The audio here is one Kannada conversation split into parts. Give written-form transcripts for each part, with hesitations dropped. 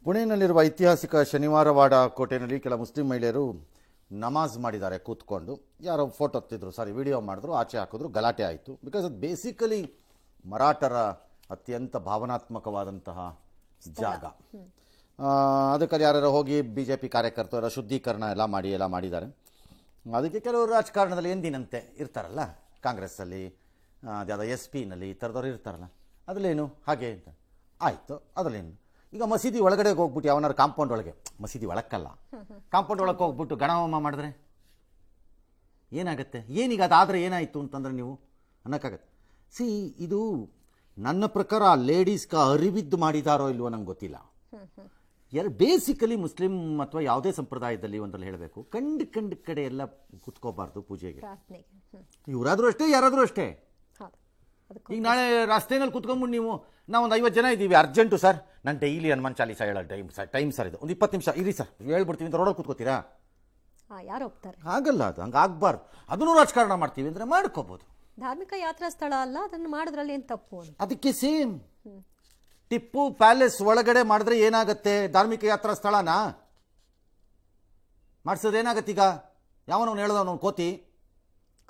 ಪುಣೆಯಲ್ಲಿರುವ ಐತಿಹಾಸಿಕ ಶನಿವಾರವಾಡ ಕೋಟೆಯಲ್ಲಿ ಕೆಲ ಮುಸ್ಲಿಂ ಮಹಿಳೆಯರು ನಮಾಜ್ ಮಾಡಿದ್ದಾರೆ ಕೂತ್ಕೊಂಡು. ಯಾರೋ ಫೋಟೋ ತೆಗೆದ್ರು, ಸಾರಿ ವಿಡಿಯೋ ಮಾಡಿದ್ರು, ಆಚೆ ಹಾಕಿದ್ರು, ಗಲಾಟೆ ಆಯಿತು. ಬಿಕಾಸ್ ಅದು ಬೇಸಿಕಲಿ ಮರಾಠರ ಅತ್ಯಂತ ಭಾವನಾತ್ಮಕವಾದಂತಹ ಜಾಗ. ಅದಕ್ಕೆ ಯಾರು ಹೋಗಿ BJP ಕಾರ್ಯಕರ್ತರು ಶುದ್ಧೀಕರಣ ಎಲ್ಲ ಮಾಡಿದ್ದಾರೆ. ಅದಕ್ಕೆ ಕೆಲವರು ರಾಜಕಾರಣದಲ್ಲಿ ಎಂದಿನಂತೆ ಇರ್ತಾರಲ್ಲ, ಕಾಂಗ್ರೆಸ್ಸಲ್ಲಿ ಯಾವುದೋ SP-ನಲ್ಲಿ ಈ ಥರದವ್ರು ಇರ್ತಾರಲ್ಲ, ಅದರಲ್ಲೇನು ಹಾಗೆ ಅಂತ ಆಯಿತು. ಅದರಲ್ಲೇನು ಈಗ ಮಸೀದಿ ಒಳಗಡೆ ಹೋಗ್ಬಿಟ್ಟು ಯಾವನಾರು ಕಾಂಪೌಂಡ್ ಒಳಗೆ, ಮಸೀದಿ ಒಳಕ್ಕಲ್ಲ ಕಾಂಪೌಂಡ್ ಒಳಗೆ ಹೋಗ್ಬಿಟ್ಟು ಗಣಹೋಮ ಮಾಡಿದ್ರೆ ಏನಾಗುತ್ತೆ? ಏನೀಗ ಅದಾದರೆ ಏನಾಯಿತು ಅಂತಂದರೆ ನೀವು ಅನ್ನೋಕ್ಕಾಗತ್ತೆ. ಇದು ನನ್ನ ಪ್ರಕಾರ ಲೇಡೀಸ್ಗೆ ಅರಿವಿದ್ದು ಮಾಡಿದಾರೋ ಇಲ್ವೋ ನಂಗೆ ಗೊತ್ತಿಲ್ಲ. ಬೇಸಿಕಲಿ ಮುಸ್ಲಿಂ ಅಥವಾ ಯಾವುದೇ ಸಂಪ್ರದಾಯದಲ್ಲಿ ಒಂದರಲ್ಲಿ ಹೇಳಬೇಕು, ಕಂಡು ಕಡೆ ಎಲ್ಲ ಕುತ್ಕೋಬಾರ್ದು ಪೂಜೆಗೆ. ಇವರಾದರೂ ಅಷ್ಟೇ, ಯಾರಾದರೂ ಅಷ್ಟೇ. ಈಗ ನಾಳೆ ರಸ್ತೆನಲ್ಲಿ ಕುತ್ಕೊಂಡ್ಬಿಟ್ಟು ನಾವೊಂದು 50 ಜನ ಇದ್ದೀವಿ, ಅರ್ಜೆಂಟು ಸರ್, ನಾನು ಡೈಲಿ ಹನುಮಾನ್ ಚಾಲೀಸ ಹೇಳೋ ಟೈಮ್ ಸರ್, ಇದು ಒಂದು 20 ನಿಮಿಷ ಇರಿ ಸರ್ ಹೇಳ್ಬಿಡ್ತೀವಿ ಅಂತ ರೋಡಲ್ಲಿ ಕೂತ್ಕೋತೀರಾ? ಯಾರು ಹೋಗ್ತಾರೆ? ಆಗಲ್ಲ, ಅದು ಹಂಗೆ ಆಗ್ಬಾರ್ದು. ಅದನ್ನು ರಾಜಕಾರಣ ಮಾಡ್ತೀವಿ ಅಂದರೆ ಮಾಡ್ಕೋಬೋದು. ಧಾರ್ಮಿಕ ಯಾತ್ರಾ ಸ್ಥಳ ಅಲ್ಲ, ಅದನ್ನು ಮಾಡಿದ್ರಲ್ಲಿ ಏನು ತಪ್ಪು? ಅದಕ್ಕೆ ಸೇಮ್ ಟಿಪ್ಪು ಪ್ಯಾಲೇಸ್ ಒಳಗಡೆ ಮಾಡಿದ್ರೆ ಏನಾಗುತ್ತೆ? ಧಾರ್ಮಿಕ ಯಾತ್ರಾ ಸ್ಥಳನಾ ಮಾಡಿಸೋದು ಏನಾಗತ್ತೆ? ಈಗ ಯಾವನವ್ನು ಹೇಳ್ದವ್ ಕೋತಿ,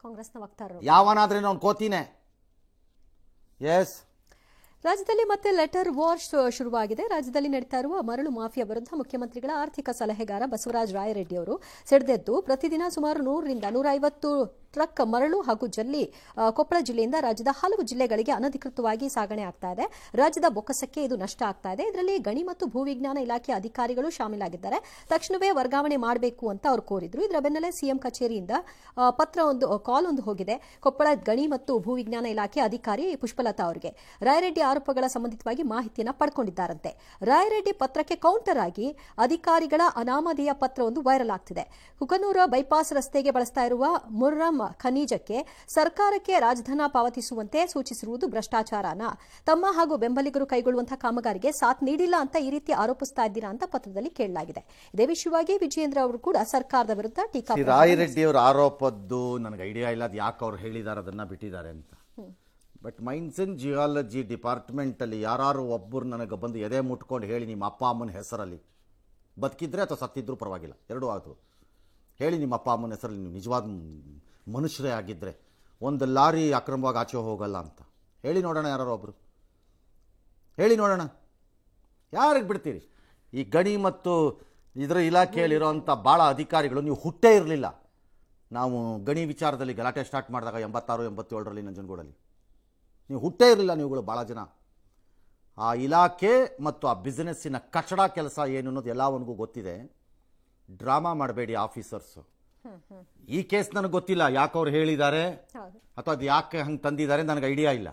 ಕಾಂಗ್ರೆಸ್ನ ವಕ್ತಾರರು ಯಾವನಾದ್ರೇನು ಅವ್ನು ಕೋತಿನೇ. ಎಸ್, ರಾಜ್ಯದಲ್ಲಿ ಮತ್ತೆ ಲೆಟರ್ ವಾರ್ ಶುರುವಾಗಿದೆ. ರಾಜ್ಯದಲ್ಲಿ ನಡೀತಾ ಇರುವ ಮರಳು ಮಾಫಿಯಾ ವಿರುದ್ಧ ಮುಖ್ಯಮಂತ್ರಿಗಳ ಆರ್ಥಿಕ ಸಲಹೆಗಾರ ಬಸವರಾಜ ರಾಯರೆಡ್ಡಿ ಅವರು ಸಿಡಿದೆದ್ದು ಪ್ರತಿದಿನ ಸುಮಾರು 100 ರಿಂದ 150 ಟ್ರಕ್ ಮರಳು ಹಾಗೂ ಜಲ್ಲಿ ಕೊಪ್ಪಳ ಜಿಲ್ಲೆಯಿಂದ ರಾಜ್ಯದ ಹಲವು ಜಿಲ್ಲೆಗಳಿಗೆ ಅನಧಿಕೃತವಾಗಿ ಸಾಗಣೆ ಆಗ್ತಾ ಇದೆ. ರಾಜ್ಯದ ಬೊಕ್ಕಸಕ್ಕೆ ಇದು ನಷ್ಟ ಆಗ್ತಾ ಇದೆ. ಇದರಲ್ಲಿ ಗಣಿ ಮತ್ತು ಭೂವಿಜ್ಞಾನ ಇಲಾಖೆ ಅಧಿಕಾರಿಗಳು ಶಾಮೀಲಾಗಿದ್ದಾರೆ. ತಕ್ಷಣವೇ ವರ್ಗಾವಣೆ ಮಾಡಬೇಕು ಅಂತ ಅವರು ಕೋರಿದ್ರು. ಇದರ ಬೆನ್ನಲ್ಲೇ ಸಿಎಂ ಕಚೇರಿಯಿಂದ ಕಾಲ್ ಒಂದು ಹೋಗಿದೆ ಕೊಪ್ಪಳ ಗಣಿ ಮತ್ತು ಭೂವಿಜ್ಞಾನ ಇಲಾಖೆ ಅಧಿಕಾರಿ ಪುಷ್ಪಲತಾ ಅವರಿಗೆ. ರಾಯರೆಡ್ಡಿ ಆರೋಪಗಳ ಸಂಬಂಧಿತವಾಗಿ ಮಾಹಿತಿಯನ್ನು ಪಡ್ಕೊಂಡಿದ್ದಾರಂತೆ. ರಾಯರೆಡ್ಡಿ ಪತ್ರಕ್ಕೆ ಕೌಂಟರ್ ಆಗಿ ಅಧಿಕಾರಿಗಳ ಅನಾಮಧೇಯ ಪತ್ರವೊಂದು ವೈರಲ್ ಆಗ್ತಿದೆ. ಕುಕನೂರ ಬೈಪಾಸ್ ರಸ್ತೆಗೆ ಬಳಸ್ತಾ ಇರುವ ಮುರ್ರಂ ಖನಿಜಕ್ಕೆ ಸರ್ಕಾರಕ್ಕೆ ರಾಜಧನ ಪಾವತಿಸುವಂತೆ ಸೂಚಿಸಿರುವುದು ಭ್ರಷ್ಟಾಚಾರನ? ತಮ್ಮ ಹಾಗೂ ಬೆಂಬಲಿಗರು ಕೈಗೊಳ್ಳುವಂತಹ ಕಾಮಗಾರಿಗೆ ಸಾಥ್ ನೀಡಿಲ್ಲ ಅಂತ ಈ ರೀತಿ ಆರೋಪಿಸ್ತಾ ಇದ್ದೀರಾ ಅಂತ ಪತ್ರದಲ್ಲಿ ಕೇಳಲಾಗಿದೆ. ಇದೇ ವಿಷಯವಾಗಿ ವಿಜಯೇಂದ್ರ ಅವರು ಕೂಡ ಸರ್ಕಾರದ ವಿರುದ್ಧ ಟೀಕಾ. ರಾಯರೆಡ್ಡಿ ಅವರ ಆರೋಪದ್ದು ನನಗೆ ಐಡಿಯಾ ಇಲ್ಲ, ಅದು ಯಾಕೆ ಅವ್ರು ಹೇಳಿದ್ದಾರೆ ಅದನ್ನ ಬಿಟ್ಟಿದ್ದಾರೆ ಅಂತ. But mains and geology department ಅಲ್ಲಿ ಯಾರು ಒಬ್ಬರು ನನಗೆ ಬಂದು ಎದೆ ಮುಟ್ಕೊಂಡು ಹೇಳಿ ನಿಮ್ಮ ಅಪ್ಪ ಅಮ್ಮನ ಹೆಸರಲ್ಲಿ ಬದುಕಿದ್ರೆ ಅಥವಾ ಸತ್ತಿದ್ರು ಪರವಾಗಿಲ್ಲ, ಎರಡೂ ಆದ್ರು, ಹೇಳಿ ನಿಮ್ಮ ಅಪ್ಪ ಅಮ್ಮನ ಹೆಸರಲ್ಲಿ ನೀವು ನಿಜವಾದ ಮನುಷ್ಯರೇ ಆಗಿದ್ದರೆ ಒಂದು ಲಾರಿ ಅಕ್ರಮವಾಗಿ ಆಚೆ ಹೋಗಲ್ಲ ಅಂತ ಹೇಳಿ ನೋಡೋಣ. ಯಾರು ಒಬ್ಬರು ಹೇಳಿ ನೋಡೋಣ, ಯಾರಿಗೆ ಬಿಡ್ತೀರಿ? ಈ ಗಣಿ ಮತ್ತು ಇದರ ಇಲಾಖೆಯಲ್ಲಿರೋಂಥ ಭಾಳ ಅಧಿಕಾರಿಗಳು ನೀವು ಹುಟ್ಟೇ ಇರಲಿಲ್ಲ. ನಾವು ಗಣಿ ವಿಚಾರದಲ್ಲಿ ಗಲಾಟೆ ಸ್ಟಾರ್ಟ್ ಮಾಡಿದಾಗ 86, 87ರಲ್ಲಿ ನಂಜನಗೂಡಲ್ಲಿ ನೀವು ಹುಟ್ಟೇ ಇರಲಿಲ್ಲ. ನೀವುಗಳು ಭಾಳ ಜನ ಆ ಇಲಾಖೆ ಮತ್ತು ಆ ಬಿಸ್ನೆಸ್ಸಿನ ಕಚಡ ಕೆಲಸ ಏನು ಅನ್ನೋದು ಎಲ್ಲವನಿಗೂ ಗೊತ್ತಿದೆ. ಡ್ರಾಮಾ ಮಾಡಬೇಡಿ ಆಫೀಸರ್ಸು. ಈ ಕೇಸ್ ನನಗೆ ಗೊತ್ತಿಲ್ಲ ಯಾಕೆ ಅವ್ರು ಹೇಳಿದ್ದಾರೆ ಅಥವಾ ಅದು ಯಾಕೆ ಹಂಗೆ ತಂದಿದ್ದಾರೆ, ನನಗೆ ಐಡಿಯಾ ಇಲ್ಲ.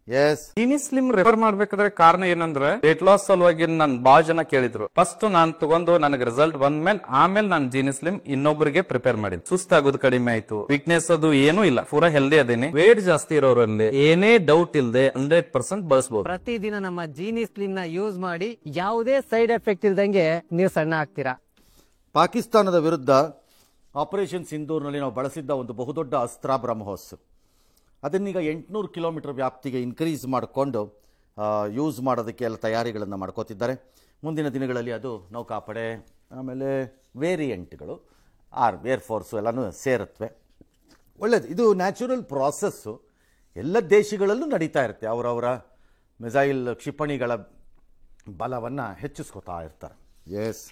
ಎಸ್, ಜೀನಿ ಸ್ಲಿಮ್ ರೆಫರ್ ಮಾಡ್ಬೇಕಾದ್ರೆ ಕಾರಣ ಏನಂದ್ರೆ ವೇಟ್ ಲಾಸ್ ಸಲುವಾಗಿ ನನ್ ಬಾಳ ಜನ ಕೇಳಿದ್ರು. ಫಸ್ಟ್ ನಾನ್ ತಗೊಂಡು ನನಗೆ ರಿಸಲ್ಟ್ ಬಂದ್ಮೇಲೆ ಆಮೇಲೆ ನಾನು ಜೀನಿ ಸ್ಲಿಮ್ ಇನ್ನೊಬ್ಬರಿಗೆ ಪ್ರಿಪೇರ್ ಮಾಡಿದ್. ಸುಸ್ತಾಗೋದು ಕಡಿಮೆ ಆಯ್ತು, ವೀಕ್ನೆಸ್ ಅದು ಏನೂ ಇಲ್ಲ, ಪೂರಾ ಹೆಲ್ದಿ ಅದೇನೆ. ವೇಟ್ ಜಾಸ್ತಿ ಇರೋರಲ್ಲಿ ಏನೇ ಡೌಟ್ ಇಲ್ಲದೆ 100% ಬಳಸಬಹುದು. ಪ್ರತಿದಿನ ನಮ್ಮ ಜೀನಿ ಸ್ಲಿಮ್ ನ ಯೂಸ್ ಮಾಡಿ ಯಾವುದೇ ಸೈಡ್ ಎಫೆಕ್ಟ್ ಇಲ್ದಂಗೆ ನೀವು ಸಣ್ಣ ಆಗ್ತೀರಾ. ಪಾಕಿಸ್ತಾನದ ವಿರುದ್ಧ ಆಪರೇಷನ್ ಸಿಂಧೂರ್ನಲ್ಲಿ ನಾವು ಬಳಸಿದ್ದ ಒಂದು ಬಹುದೊಡ್ಡ ಅಸ್ತ್ರ ಬ್ರಹ್ಮೋಸ್, ಅದನ್ನೀಗ 800 ಕಿಲೋಮೀಟರ್ ವ್ಯಾಪ್ತಿಗೆ ಇನ್ಕ್ರೀಸ್ ಮಾಡಿಕೊಂಡು ಯೂಸ್ ಮಾಡೋದಕ್ಕೆ ಎಲ್ಲ ತಯಾರಿಗಳನ್ನು ಮಾಡ್ಕೋತಿದ್ದಾರೆ. ಮುಂದಿನ ದಿನಗಳಲ್ಲಿ ಅದು ನೌಕಾಪಡೆ ಆಮೇಲೆ ವೇರಿಯಂಟ್ಗಳು ಏರ್ಫೋರ್ಸು ಎಲ್ಲನೂ ಸೇರುತ್ತವೆ. ಒಳ್ಳೆಯದು, ಇದು ನ್ಯಾಚುರಲ್ ಪ್ರಾಸೆಸ್ಸು, ಎಲ್ಲ ದೇಶಗಳಲ್ಲೂ ನಡೀತಾ ಇರುತ್ತೆ. ಅವರವರ ಮಿಸೈಲ್ ಕ್ಷಿಪಣಿಗಳ ಬಲವನ್ನು ಹೆಚ್ಚಿಸ್ಕೋತಾ ಇರ್ತಾರೆ. ಎಸ್,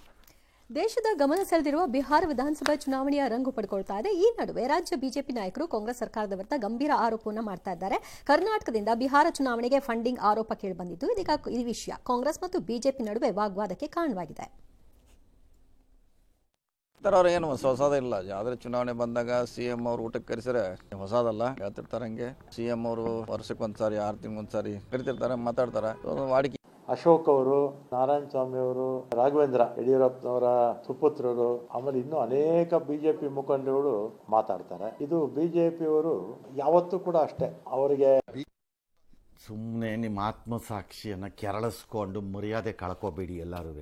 ದೇಶದ ಗಮನ ಸೆಳೆದಿರುವ ಬಿಹಾರ ವಿಧಾನಸಭಾ ಚುನಾವಣೆಯ ರಂಗು ಪಡ್ಕೊಳ್ತಾ ಇದೆ. ಈ ನಡುವೆ ರಾಜ್ಯ ಬಿಜೆಪಿ ನಾಯಕರು ಕಾಂಗ್ರೆಸ್ ಸರ್ಕಾರದ ವಿರುದ್ಧ ಗಂಭೀರ ಆರೋಪವನ್ನು ಮಾಡ್ತಾ ಇದ್ದಾರೆ. ಕರ್ನಾಟಕದಿಂದ ಬಿಹಾರ ಚುನಾವಣೆಗೆ ಫಂಡಿಂಗ್ ಆರೋಪ ಕೇಳಿಬಂದಿದ್ದು, ಇದೀಗ ಈ ವಿಷಯ ಕಾಂಗ್ರೆಸ್ ಮತ್ತು ಬಿಜೆಪಿ ನಡುವೆ ವಾಗ್ವಾದಕ್ಕೆ ಕಾರಣವಾಗಿದೆ. ಅವ್ರು ಏನು ಹೊಸದಿಲ್ಲ, ಯಾವ್ದಾದ್ರು ಚುನಾವಣೆ ಬಂದಾಗ CM ಅವ್ರು ಊಟಕ್ಕೆ ಕರೆಸಿದ್ರೆ ಹೊಸದಲ್ಲ, ಹೇಳ್ತಿರ್ತಾರೆ. ಹಂಗೆ CM ಅವರು ವರ್ಷಕ್ಕೊಂದ್ಸಾರಿ 6 ತಿಂಗಳೊಂದ್ಸಾರಿ ಕರಿತಿರ್ತಾರೆ, ಮಾತಾಡ್ತಾರೆ, ವಾಡಿಕೆ. ಅಶೋಕ್ ಅವರು, ನಾರಾಯಣ ಸ್ವಾಮಿ ಅವರು, ರಾಘವೇಂದ್ರ ಯಡಿಯೂರಪ್ಪನವರ ಸುಪುತ್ರರು, ಆಮೇಲೆ ಇನ್ನೂ ಅನೇಕ ಬಿಜೆಪಿ ಮುಖಂಡರುಗಳು ಮಾತಾಡ್ತಾರೆ. ಇದು ಬಿಜೆಪಿಯವರು ಯಾವತ್ತೂ ಕೂಡ ಅಷ್ಟೇ, ಅವರಿಗೆ ಸುಮ್ಮನೆ ನಿಮ್ಮ ಆತ್ಮಸಾಕ್ಷಿಯನ್ನು ಕೆರಳಿಸ್ಕೊಂಡು ಮರ್ಯಾದೆ ಕಳ್ಕೋಬೇಡಿ ಎಲ್ಲರೂ.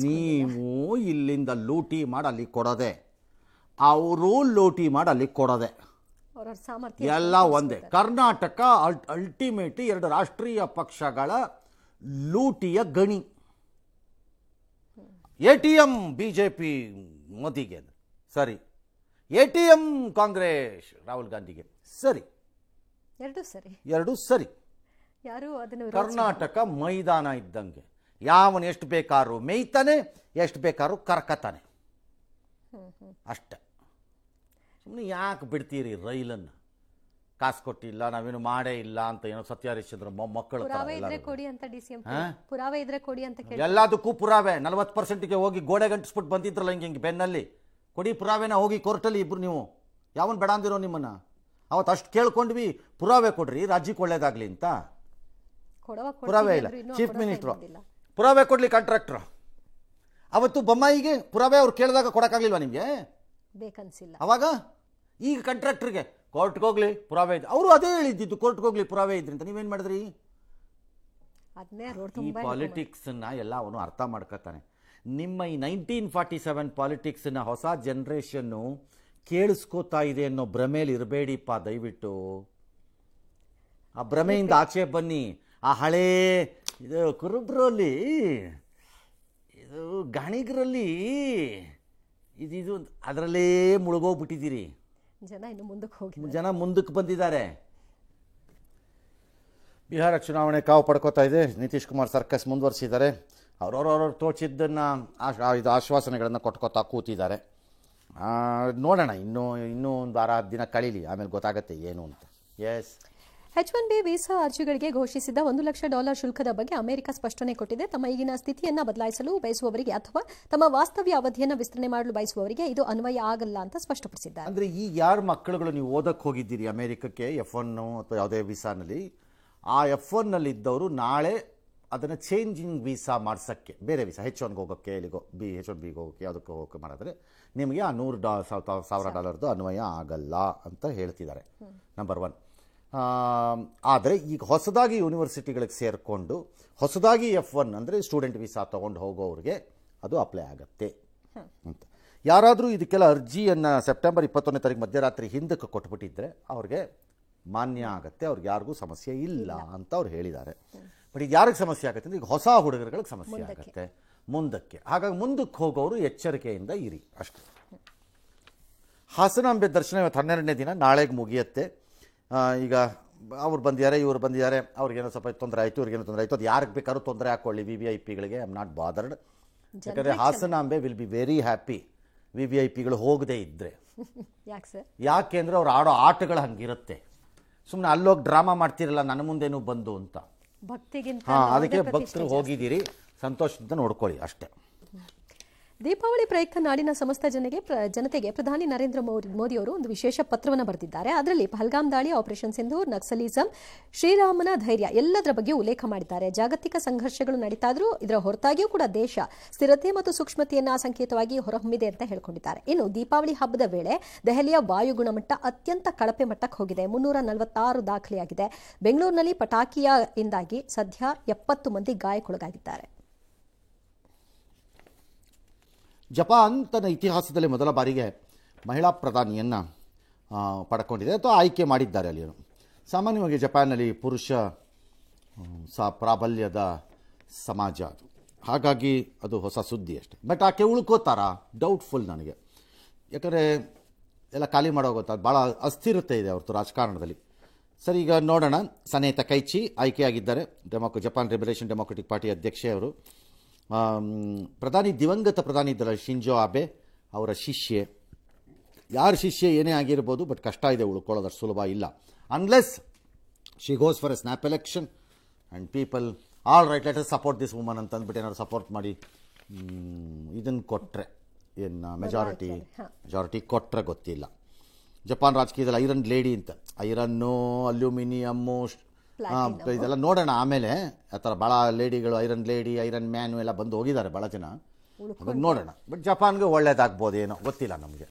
ನೀವು ಇಲ್ಲಿಂದ ಲೂಟಿ ಮಾಡಿ ಅಲ್ಲಿ ಕೊಡೋದೆ, ಅವರು ಲೂಟಿ ಮಾಡಿ ಅಲ್ಲಿ ಕೊಡೋದೆ, ಎಲ್ಲ ಒಂದೇ. ಕರ್ನಾಟಕ ಅಲ್ಟಿಮೇಟ್ಲಿ 2 ರಾಷ್ಟ್ರೀಯ ಪಕ್ಷಗಳ ಲೂಟಿಯ ಗಣಿ. ATM BJP ಮೋದಿಗೆ ಸರಿ, ATM ಕಾಂಗ್ರೆಸ್ ರಾಹುಲ್ ಗಾಂಧಿಗೆ ಸರಿ, ಎರಡೂ ಸರಿ. ಯಾರು ಅದನ್ನು ಕರ್ನಾಟಕ ಮೈದಾನ ಇದ್ದಂಗೆ, ಯಾವನು ಎಷ್ಟು ಬೇಕಾದ್ರೂ ಮೇಯ್ತಾನೆ, ಎಷ್ಟು ಬೇಕಾದ್ರೂ ಕರ್ಕತಾನೆ, ಅಷ್ಟೆ. ಸುಮ್ಮನೆ ಯಾಕೆ ಬಿಡ್ತೀರಿ ರೈಲನ್ನು? ಕಾಸು ಕೊಟ್ಟಿಲ್ಲ, ನಾವೇನು ಮಾಡೇ ಇಲ್ಲ ಅಂತ ಏನೋ ಸತ್ಯ ಹರಿಶ್ಚಂದ್ರ ಮಕ್ಕಳು ಪುರಾವೆ ಇದ್ರೆ ಕೊಡಿ ಅಂತ DCM ಪುರಾವೆ ಇದ್ರೆ ಕೊಡಿ ಅಂತ ಕೇಳಿ ಎಲ್ಲದಕ್ಕೂ ಪುರಾವೆ 40%ಗೆ ಹೋಗಿ ಗೋಡೆ ಗಂಟಿಸ್ಬಿಟ್ಟು ಬಂದಿದ್ರಲ್ಲ ಹಿಂಗೆ ಬೆನ್ನಲ್ಲಿ ಕೊಡಿ ಪುರಾವೆನ, ಹೋಗಿ ಕೋರ್ಟಲ್ಲಿ ಇಬ್ರು ನೀವು ಯಾವನ್ ಬೇಡ ಅಂದಿರೋ ನಿಮ್ಮನ್ನ ಅವತ್ತು ಅಷ್ಟು ಕೇಳ್ಕೊಂಡ್ವಿ, ಪುರಾವೆ ಕೊಡ್ರಿ ರಾಜ್ಯಕ್ಕೆ ಒಳ್ಳೇದಾಗ್ಲಿ ಅಂತ. ಪುರಾವೆ ಇಲ್ಲ. ಚೀಫ್ ಮಿನಿಸ್ಟ್ರು ಪುರಾವೆ ಕೊಡ್ಲಿ ಕಾಂಟ್ರಾಕ್ಟ್ರು. ಅವತ್ತು ಬೊಮ್ಮಾಯಿಗೆ ಪುರಾವೆ ಅವ್ರು ಕೇಳಿದಾಗ ಕೊಡಕ್ಕಾಗ್ಲಿಲ್ವಾ ನಿಮ್ಗೆ? ಬೇಕನ್ಸಿಲ್ಲ ಅವಾಗ. ಈಗ ಕಾಂಟ್ರಾಕ್ಟರ್ಗೆ ಕೋರ್ಟ್ಗೆ ಹೋಗ್ಲಿ ಪುರಾವೆ ಇದ್ದು, ಅವರು ಅದೇ ಹೇಳಿದ್ದು ಕೋರ್ಟ್ಗೆ ಹೋಗ್ಲಿ ಪುರಾವೆ ಇದ್ರಿ ಅಂತ. ನೀವೇನ್ ಮಾಡಿದ್ರಿ? ಈ ಪಾಲಿಟಿಕ್ಸ್ನ ಎಲ್ಲ ಅವನು ಅರ್ಥ ಮಾಡ್ಕೊತಾನೆ. ನಿಮ್ಮ ಈ 1947 ಪಾಲಿಟಿಕ್ಸ್ನ ಹೊಸ ಜನ್ರೇಷನ್ನು ಕೇಳಿಸ್ಕೋತಾ ಇದೆ ಅನ್ನೋ ಭ್ರಮೇಲಿ ಇರಬೇಡಿಪ್ಪ ದಯವಿಟ್ಟು. ಆ ಭ್ರಮೆಯಿಂದ ಆಚೆ ಬನ್ನಿ. ಆ ಹಳೇ ಇದು ಕುರುಬ್ರಲ್ಲಿ, ಇದು ಗಾಣಿಗರಲ್ಲಿ, ಇದು ಅದರಲ್ಲೇ ಮುಳುಗೋಗ್ಬಿಟ್ಟಿದ್ದೀರಿ. ಜನ ಮುಂದಕ್ಕೆ ಬಂದಿದ್ದಾರೆ. ಬಿಹಾರ ಚುನಾವಣೆ ಕಾವು ಪಡ್ಕೋತಾ ಇದೆ. ನಿತೀಶ್ ಕುಮಾರ್ ಸರ್ಕಸ್ ಮುಂದುವರಿಸಿದ್ದಾರೆ. ಅವ್ರವ್ರವ್ರು ತೋಚಿದ್ದನ್ನು ಇದು ಆಶ್ವಾಸನೆಗಳನ್ನು ಕೊಟ್ಕೋತಾ ಕೂತಿದ್ದಾರೆ. ನೋಡೋಣ, ಇನ್ನೂ ಒಂದು ವಾರ 10 ದಿನ ಕಳೀಲಿ, ಆಮೇಲೆ ಗೊತ್ತಾಗತ್ತೆ ಏನು ಅಂತ. ಎಸ್, H1B ವೀಸಾ ಅರ್ಜಿಗಳಿಗೆ ಘೋಷಿಸಿದ $1,00,000 ಶುಲ್ಕದ ಬಗ್ಗೆ ಅಮೆರಿಕ ಸ್ಪಷ್ಟನೆ ಕೊಟ್ಟಿದೆ. ತಮ್ಮ ಈಗಿನ ಸ್ಥಿತಿಯನ್ನು ಬದಲಾಯಿಸಲು ಬಯಸುವವರಿಗೆ ಅಥವಾ ತಮ್ಮ ವಾಸ್ತವ್ಯ ಅವಧಿಯನ್ನು ವಿಸ್ತರಣೆ ಮಾಡಲು ಬಯಸುವವರಿಗೆ ಇದು ಅನ್ವಯ ಆಗಲ್ಲ ಅಂತ ಸ್ಪಷ್ಟಪಡಿಸಿದ್ದಾರೆ. ಅಂದರೆ ಈ ಯಾರ ಮಕ್ಕಳುಗಳು ನೀವು ಓದಕ್ಕೆ ಹೋಗಿದ್ದೀರಿ ಅಮೆರಿಕಕ್ಕೆ F1 ಅಥವಾ ಯಾವುದೇ ವೀಸಾನಲ್ಲಿ, ಆ F1ನಲ್ಲಿ ಇದ್ದವರು ನಾಳೆ ಅದನ್ನು ಚೇಂಜಿಂಗ್ ವೀಸಾ ಮಾಡ್ಸೋಕ್ಕೆ, ಬೇರೆ ವೀಸಾ H1ಗೆ ಹೋಗೋಕ್ಕೆ, ಇಲ್ಲಿಗೋ H1Bಗೆ ಹೋಗೋಕ್ಕೆ, ಯಾವುದಕ್ಕೆ ಹೋಗೋಕ್ಕೆ ಮಾಡಿದ್ರೆ ನಿಮಗೆ ಆ $100,000 ಅನ್ವಯ ಆಗಲ್ಲ ಅಂತ ಹೇಳ್ತಿದ್ದಾರೆ. ನಂಬರ್ 1. ಆದರೆ ಈಗ ಹೊಸದಾಗಿ ಯೂನಿವರ್ಸಿಟಿಗಳಿಗೆ ಸೇರಿಕೊಂಡು ಹೊಸದಾಗಿ F1 ಅಂದರೆ ಸ್ಟೂಡೆಂಟ್ ವೀಸಾ ತೊಗೊಂಡು ಹೋಗೋರಿಗೆ ಅದು ಅಪ್ಲೈ ಆಗುತ್ತೆ ಅಂತ. ಯಾರಾದರೂ ಇದಕ್ಕೆಲ್ಲ ಅರ್ಜಿಯನ್ನು ಸೆಪ್ಟೆಂಬರ್ 21ನೇ ತಾರೀಕು ಮಧ್ಯರಾತ್ರಿ ಹಿಂದಕ್ಕೆ ಕೊಟ್ಬಿಟ್ಟಿದ್ರೆ ಅವ್ರಿಗೆ ಮಾನ್ಯ ಆಗುತ್ತೆ, ಅವ್ರಿಗೆ ಯಾರಿಗೂ ಸಮಸ್ಯೆ ಇಲ್ಲ ಅಂತ ಅವ್ರು ಹೇಳಿದ್ದಾರೆ. ಬಟ್ ಇದು ಯಾರಿಗೆ ಸಮಸ್ಯೆ ಆಗುತ್ತೆ ಅಂದರೆ ಈಗ ಹೊಸ ಹುಡುಗರುಗಳಿಗೆ ಸಮಸ್ಯೆ ಆಗುತ್ತೆ ಮುಂದಕ್ಕೆ. ಹಾಗಾಗಿ ಮುಂದಕ್ಕೆ ಹೋಗೋರು ಎಚ್ಚರಿಕೆಯಿಂದ ಇರಿ ಅಷ್ಟೇ. ಹಾಸನಾಂಬೆ ದರ್ಶನ ಇವತ್ತು 12ನೇ ದಿನ, ನಾಳೆಗೆ ಮುಗಿಯುತ್ತೆ. ಈಗ ಅವ್ರು ಬಂದಿದ್ದಾರೆ, ಇವ್ರು ಬಂದಿದ್ದಾರೆ, ಅವ್ರಿಗೇನೋ ಸ್ವಲ್ಪ ತೊಂದರೆ ಆಯಿತು, ಇವ್ರಿಗೇನೋ ತೊಂದರೆ ಆಯಿತು, ಅದು ಯಾರಿಗೆ ಬೇಕಾದ್ರೂ ತೊಂದರೆ ಹಾಕ್ಕೊಳ್ಳಿ. VVIPಗಳಿಗೆ ಐ ಆಮ್ ನಾಟ್ ಬಾದರ್ಡ್. ಯಾಕಂದರೆ Hasanambe will be very happy VVIPಗಳು ಹೋಗದೇ ಇದ್ದರೆ. ಯಾಕೆ ಅಂದರೆ ಅವ್ರು ಆಡೋ ಆಟಗಳು ಹಂಗಿರುತ್ತೆ. ಸುಮ್ಮನೆ ಅಲ್ಲೋಗಿ ಡ್ರಾಮಾ ಮಾಡ್ತಿರಲ್ಲ ನನ್ನ ಮುಂದೇನು ಬಂದು ಅಂತ. ಅದಕ್ಕೆ ಭಕ್ತರು ಹೋಗಿದ್ದೀರಿ, ಸಂತೋಷದಿಂದ ನೋಡ್ಕೊಳ್ಳಿ ಅಷ್ಟೇ. ದೀಪಾವಳಿ ಪ್ರಯುಕ್ತ ನಾಡಿನ ಸಮಸ್ತ ಜನತೆಗೆ ಪ್ರಧಾನಿ ನರೇಂದ್ರ ಮೋದಿ ಅವರು ಒಂದು ವಿಶೇಷ ಪತ್ರವನ್ನು ಬರೆದಿದ್ದಾರೆ. ಅದರಲ್ಲಿ ಪಹಲ್ಗಾಮ್ ದಾಳಿ, ಆಪರೇಷನ್ ಸಿಂಧೂರ್, ನಕ್ಸಲಿಸಂ, ಶ್ರೀರಾಮನ ಧೈರ್ಯ ಎಲ್ಲದರ ಬಗ್ಗೆ ಉಲ್ಲೇಖ ಮಾಡಿದ್ದಾರೆ. ಜಾಗತಿಕ ಸಂಘರ್ಷಗಳು ನಡೀತಾದ್ರೂ ಇದರ ಹೊರತಾಗಿಯೂ ಕೂಡ ದೇಶ ಸ್ಥಿರತೆ ಮತ್ತು ಸೂಕ್ಷ್ಮತೆಯನ್ನ ಸಂಕೇತವಾಗಿ ಹೊರಹೊಮ್ಮಿದೆ ಅಂತ ಹೇಳ್ಕೊಂಡಿದ್ದಾರೆ. ಇನ್ನು ದೀಪಾವಳಿ ಹಬ್ಬದ ವೇಳೆ ದೆಹಲಿಯ ವಾಯು ಗುಣಮಟ್ಟ ಅತ್ಯಂತ ಕಳಪೆ ಮಟ್ಟಕ್ಕೆ ಹೋಗಿದೆ. 346 ದಾಖಲೆಯಾಗಿದೆ. ಬೆಂಗಳೂರಿನಲ್ಲಿ ಪಟಾಕಿಯಿಂದಾಗಿ ಸದ್ಯ 70 ಮಂದಿ ಗಾಯಕ್ಕೊಳಗಾಗಿದ್ದಾರೆ. ಜಪಾನ್ ತನ್ನ ಇತಿಹಾಸದಲ್ಲಿ ಮೊದಲ ಬಾರಿಗೆ ಮಹಿಳಾ ಪ್ರಧಾನಿಯನ್ನು ಪಡ್ಕೊಂಡಿದೆ ಅಥವಾ ಆಯ್ಕೆ ಮಾಡಿದ್ದಾರೆ ಅಲ್ಲಿ. ಸಾಮಾನ್ಯವಾಗಿ ಜಪಾನ್ನಲ್ಲಿ ಪುರುಷ ಪ್ರಾಬಲ್ಯದ ಸಮಾಜ ಅದು, ಹಾಗಾಗಿ ಅದು ಹೊಸ ಸುದ್ದಿ ಅಷ್ಟೆ. ಬಟ್ ಆಕೆ ಉಳ್ಕೋತಾರಾ ಡೌಟ್ಫುಲ್ ನನಗೆ. ಯಾಕಂದರೆ ಎಲ್ಲ ಖಾಲಿ ಮಾಡೋಗೋತ್ತಾ, ಭಾಳ ಅಸ್ಥಿರತೆ ಇದೆ ಅವ್ರದ್ದು ರಾಜಕಾರಣದಲ್ಲಿ. ಸರಿ, ಈಗ ನೋಡೋಣ. ಸನೆ ತಕೈಚಿ ಆಯ್ಕೆಯಾಗಿದ್ದಾರೆ, ಜಪಾನ್ ಲಿಬರೇಷನ್ ಡೆಮೊಕ್ರೆಟಿಕ್ ಪಾರ್ಟಿ ಅಧ್ಯಕ್ಷೆ ಅವರು. ದಿವಂಗತ ಪ್ರಧಾನಿ ಇದ್ದಲ್ಲ ಶಿಂಜೋ ಆಬೆ ಅವರ ಶಿಷ್ಯೆ. ಯಾರ ಶಿಷ್ಯೆ ಏನೇ ಆಗಿರ್ಬೋದು, ಬಟ್ ಕಷ್ಟ ಇದೆ ಉಳ್ಕೊಳ್ಳೋದಷ್ಟು ಸುಲಭ ಇಲ್ಲ. Unless she goes for A snap election and people all right let us support this woman ಅಂತ ಅಂದ್ಬಿಟ್ಟು ಏನಾದ್ರು ಸಪೋರ್ಟ್ ಮಾಡಿ ಇದನ್ನು ಕೊಟ್ಟರೆ, ಏನು ಮೆಜಾರಿಟಿ ಕೊಟ್ಟರೆ ಗೊತ್ತಿಲ್ಲ. ಜಪಾನ್ ರಾಜಕೀಯದಲ್ಲಿ ಐರನ್ ಲೇಡಿ ಅಂತ, ಐರನ್ನು, ಅಲ್ಯೂಮಿನಿಯಮ್ಮು, ಇದೆಲ್ಲ ನೋಡೋಣ ಆಮೇಲೆ. ಆ ಥರ ಭಾಳ ಲೇಡಿಗಳು, ಐರನ್ ಲೇಡಿ, ಐರನ್ ಮ್ಯಾನು ಎಲ್ಲ ಬಂದು ಹೋಗಿದ್ದಾರೆ ಭಾಳ ಜನ. ನೋಡೋಣ. ಬಟ್ ಜಪಾನ್ಗೆ ಒಳ್ಳೇದಾಗ್ಬೋದೇನೋ ಗೊತ್ತಿಲ್ಲ ನಮಗೆ.